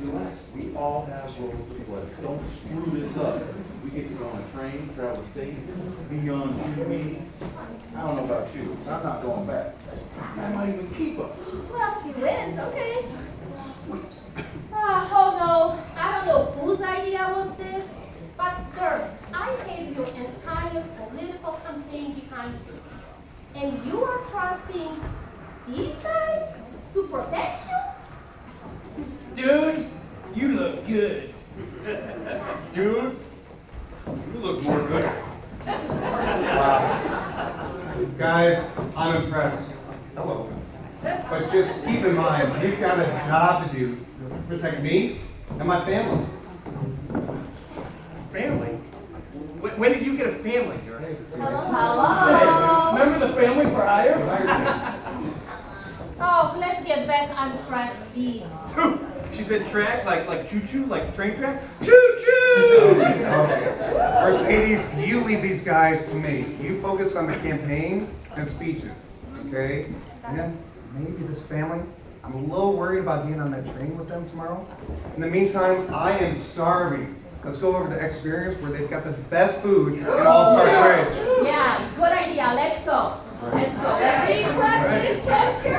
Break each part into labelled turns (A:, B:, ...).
A: relax. We all have roles to play. Don't screw this up. We get to go on a train, travel the state, be on TV. I don't know about you, but I'm not going back. I might even keep us.
B: Well, if he wins, okay. Oh no, I don't know whose idea was this, but sir, I have your entire political campaign behind you. And you are trusting these guys to protect you?
C: Dude, you look good.
D: Dude, you look more good.
E: Guys, I'm impressed. Hello. But just keep in mind, we've got a job to do to protect me and my family.
C: Family? When did you get a family, Dirk?
B: Hello?
C: Remember the family for hire?
B: Oh, let's get back on track, please.
C: She said track, like choo-choo, like train track? Choo-choo!
E: Okay. Mercedes, you leave these guys to me. You focus on the campaign and speeches, okay? And then maybe this family, I'm a little worried about being on that train with them tomorrow. In the meantime, I am starving. Let's go over to Experience where they've got the best food in all Park Ridge.
B: Yeah, good idea. Let's go. Let's go. Big practice. Let's go.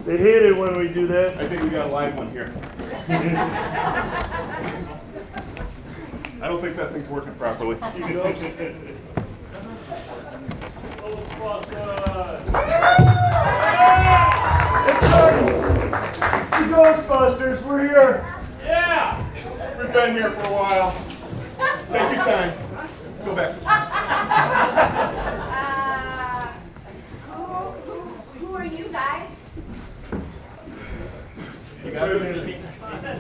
F: They hate it when we do that.
D: I think we got a live one here. I don't think that thing's working properly.
F: It's the Ghostbusters, we're here.
D: Yeah! We've been here for a while. Take your time. Go back.
G: Who are you guys?
D: You got it?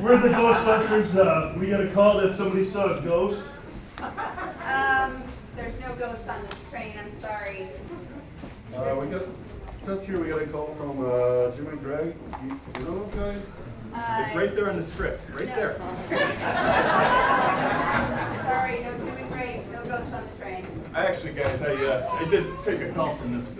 F: We're the Ghostbusters. We got a call that somebody saw a ghost.
G: There's no ghosts on this train, I'm sorry.
H: It says here we got a call from Jim and Greg. You know those guys?
D: It's right there in the script, right there.
G: Sorry, no doing great, no ghosts on the train.
D: Actually, guys, I did take a call from this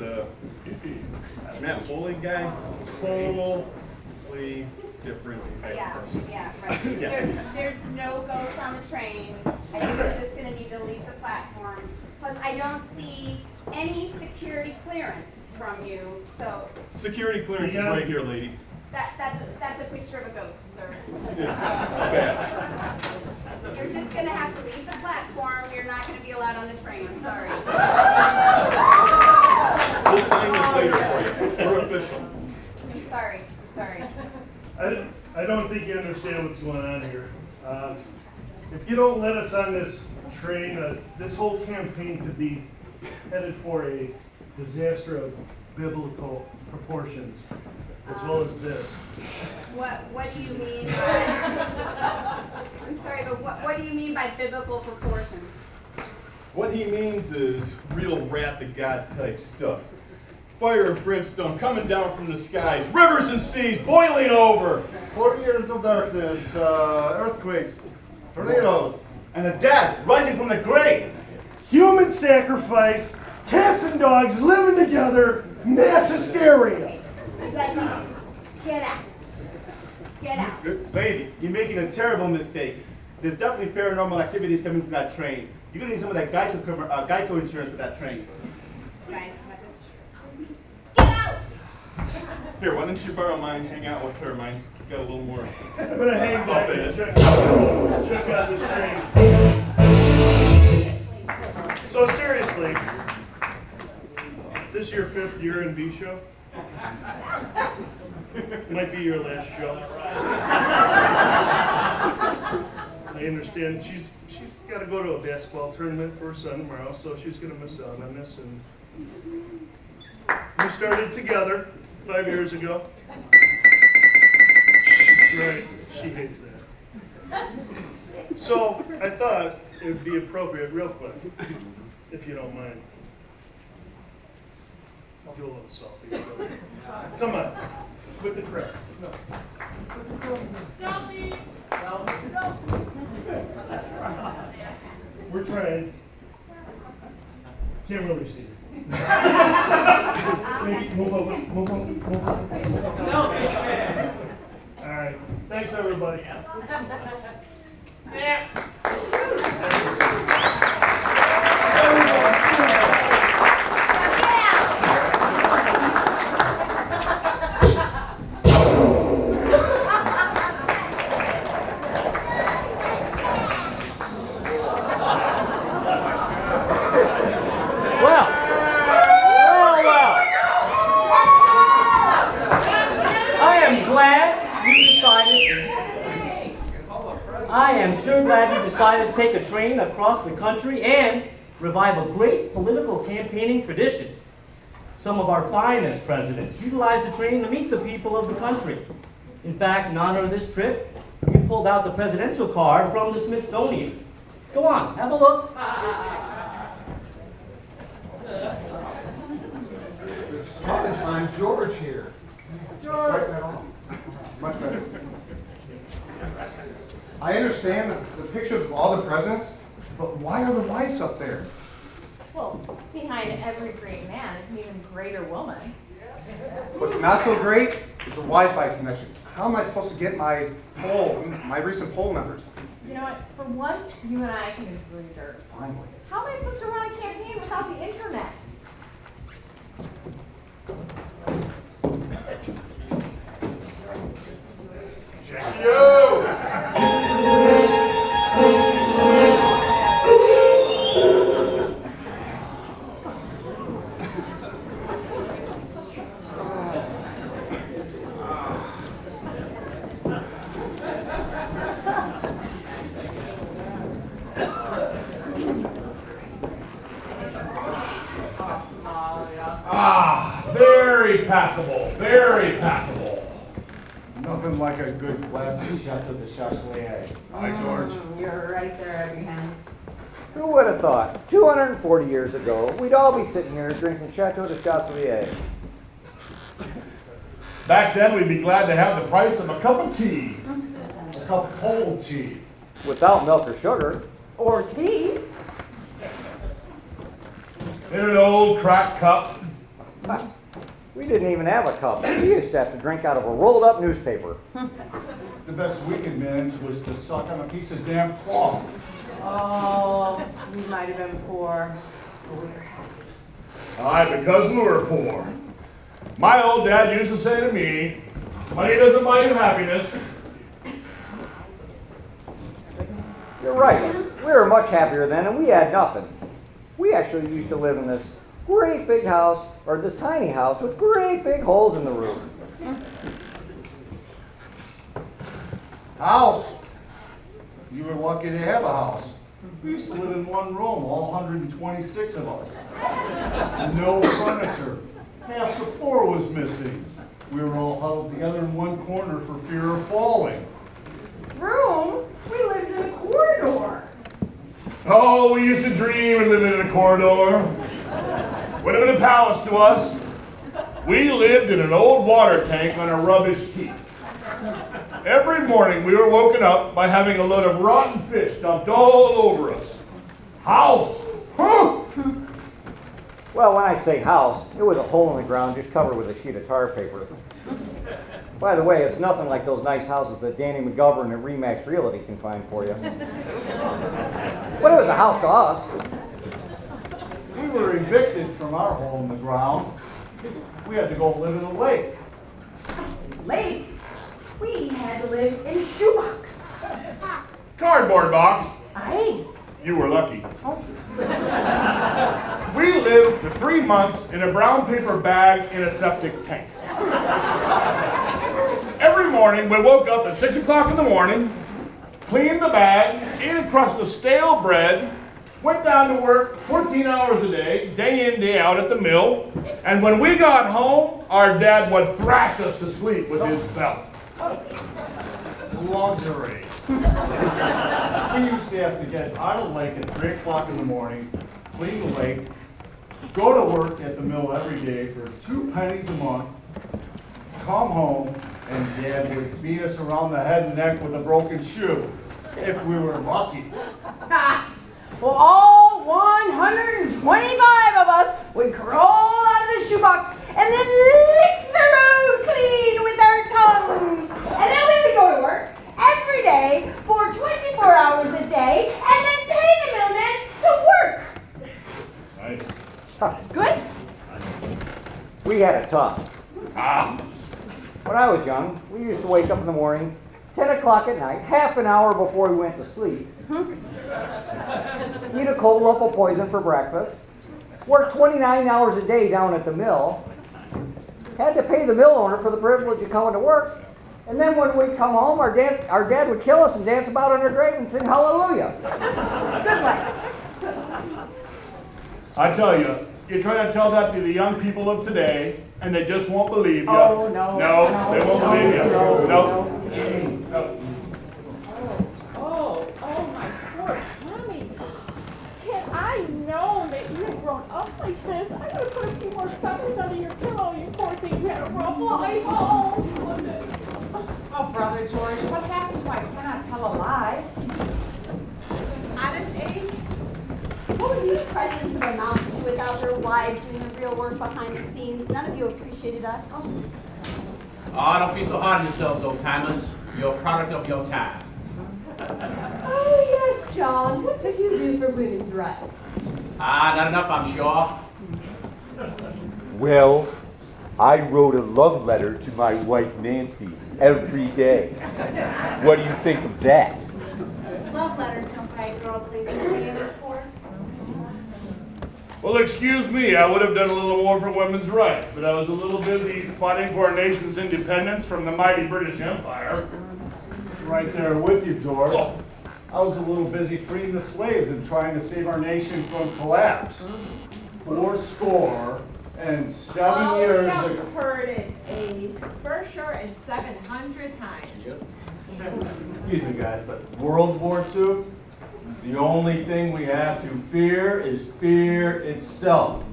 D: Matt Foley guy. Totally different type
G: Yeah,
D: of person.
G: yeah, right.
D: Yeah.
G: There's no ghosts on the train. I think we're just gonna need to leave the platform. Plus, I don't see any security clearance from you, so
D: Security clearance is right here, lady.
G: that's a picture of a ghost, sir.
D: It's bad.
G: You're just gonna have to leave the platform. You're not gonna be allowed on the train, I'm sorry.
D: We'll sign this later for you. We're official.
G: I'm sorry, I'm sorry.
F: I don't think you understand what's going on here. If you don't let us on this train, this whole campaign could be headed for a disaster of biblical proportions, as well as this.
G: What do you mean by, I'm sorry, but what do you mean by biblical proportions?
D: What he means is real wrath of God type stuff. Fire and brimstone coming down from the skies, rivers and seas boiling over.
H: 40 years of darkness, earthquakes, tornadoes.
C: And the dead rising from the grave.
F: Human sacrifice, cats and dogs living together, mass hysteria.
G: You guys need to get out. Get out.
C: Lady, you're making a terrible mistake. There's definitely paranormal activities coming from that train. You're gonna need some of that Geico insurance for that train.
G: Guys, get out!
D: Here, why don't you borrow mine, hang out with her, mine's got a little more.
F: I'm gonna hang back and check out this train. So seriously, this is your 5th year in B Show? Might be your last show. I understand she's got to go to a basketball tournament for her son tomorrow, so she's going to miss out on this. And we started together 5 years ago. Right, she hates that. So I thought it would be appropriate, real quick, if you don't mind. I'll do a little selfie. Come on, with the crowd. No. We're trying. Can't really see it. Maybe move over, move over, move over. All right. Thanks, everybody.
I: I am sure glad you decided to take a train across the country and revive a great political campaigning tradition. Some of our finest presidents utilized the train to meet the people of the country. In fact, in honor of this trip, we've pulled out the presidential card from the Smithsonian. Go on, have a look.
E: I'm George here.
B: George.
E: Much better. I understand the pictures of all the presidents, but why are the wives up there?
J: Well, behind every great man is an even greater woman.
E: What's not so great is the Wi-Fi connection. How am I supposed to get my recent poll numbers?
J: You know what? For once, you and I can agree dirt.
E: Finally.
J: How am I supposed to run a campaign without the internet?
D: Very passable, very passable.
H: Nothing like a good glass of Chateau de Chasselet. Hi, George.
J: You're right there, Abraham.
K: Who would have thought, 240 years ago, we'd all be sitting here drinking Chateau de Chasselet.
D: Back then, we'd be glad to have the price of a cup of tea. A cup of cold tea.
K: Without milk or sugar.
J: Or tea.
D: In an old cracked cup.
K: We didn't even have a cup. We used to have to drink out of a rolled up newspaper.
H: The best we could manage was to suck on a piece of damn cloth.
J: Oh, we might have been poor, but we were happy.
D: Aye, because we were poor. My old dad used to say to me, money doesn't buy you happiness.
K: You're right. We were much happier then, and we had nothing. We actually used to live in this great big house, or this tiny house with great big holes in the roof.
H: House? You were lucky to have a house. We used to live in one room, all 126 of us. No furniture. Half the floor was missing. We were all huddled together in one corner for fear of falling.
J: Room? We lived in a corridor.
D: Oh, we used to dream of living in a corridor. Would have been a palace to us. We lived in an old water tank on a rubbish heap. Every morning we were woken up by having a load of rotten fish dumped all over us. House! Huh?
K: Well, when I say house, it was a hole in the ground just covered with a sheet of tar paper. By the way, it's nothing like those nice houses that Danny McGovern at Remax Realty can find for you. But it was a house to us.
H: We were evicted from our hole in the ground. We had to go live in a lake.
J: Late. We had to live in a shoebox.
D: Cardboard box.
J: Aye.
D: You were lucky. We lived for 3 months in a brown paper bag in a septic tank. Every morning we woke up at 6 o'clock in the morning, cleaned the bag, ate a crust of stale bread, went down to work 14 hours a day in, day out at the mill, and when we got home, our dad would thrash us to sleep with his belt.
H: Luxury. We used to have to get out of the lake at 3 o'clock in the morning, clean the lake, go to work at the mill every day for 2 pennies a month, come home, and Dad would beat us around the head and neck with a broken shoe, if we were lucky.
J: Well, all 125 of us would crawl out of the shoebox and then lick the road clean with our tongues. And then we would go to work every day for 24 hours a day and then pay the millman to work.
D: Nice.
J: Good?
K: We had it tough.
D: Ah.
K: When I was young, we used to wake up in the morning, 10 o'clock at night, half an hour before we went to sleep. Eat a cold lump of poison for breakfast. Work 29 hours a day down at the mill. Had to pay the mill owner for the privilege of coming to work. And then when we'd come home, our dad would kill us and dance about on our grave and sing hallelujah.
J: Good life.
D: I tell you, you try to tell that to the young people of today, and they just won't believe you.
J: Oh, no.
D: No, they won't believe you.
J: No.
D: No.
J: not tell a lie.
G: Honest Abe, what would these presidents have amounted to without their wives doing the real work behind the scenes? None of you appreciated us.
L: Oh, don't be so hard on yourselves, old timers. You're a product of your time.
J: Oh, yes, John. What did you do for women's rights?
L: Not enough, I'm sure.
M: Well, I wrote a love letter to my wife Nancy every day. What do you think of that?
G: Love letters don't write girl please in any sports.
D: Well, excuse me, I would have done a little more for women's rights, but I was a little busy fighting for our nation's independence from the mighty British Empire.
H: Right there with you, George.
D: Oh.
H: I was a little busy freeing the slaves and trying to save our nation from collapse. 7 years
J: we have
H: ago.
J: heard it for sure is 700 times.
A: Excuse me, guys, but World War II, the only thing we have to fear is fear itself.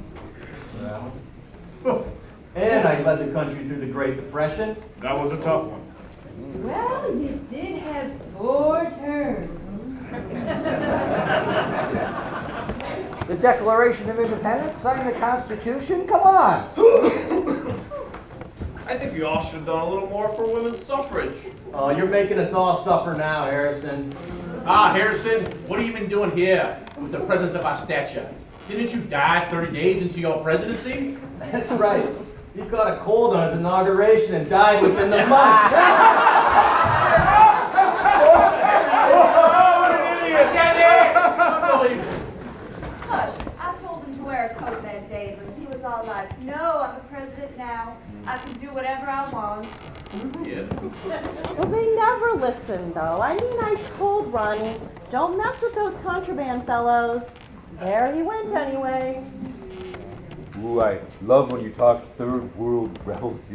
A: And I led the country through the Great Depression.
D: That was a tough one.
J: Well, you did have 4 terms.
K: The Declaration of Independence, sign the Constitution, come on.
C: I think you all should have done a little more for women's suffrage.
A: Oh, you're making us all suffer now, Harrison.
L: Harrison, what have you been doing here with the presence of our statue? Didn't you die 30 days into your presidency?
A: That's right. He caught a cold on his inauguration and died within the month.
G: Hush, I told him to wear a coat that day, but he was all like, no, I'm the president now. I can do whatever I want.
N: Well, they never listen, though. I mean, I told Ronnie, don't mess with those contraband fellows. There he went anyway.
M: Ooh, I love when you talk third world rebels.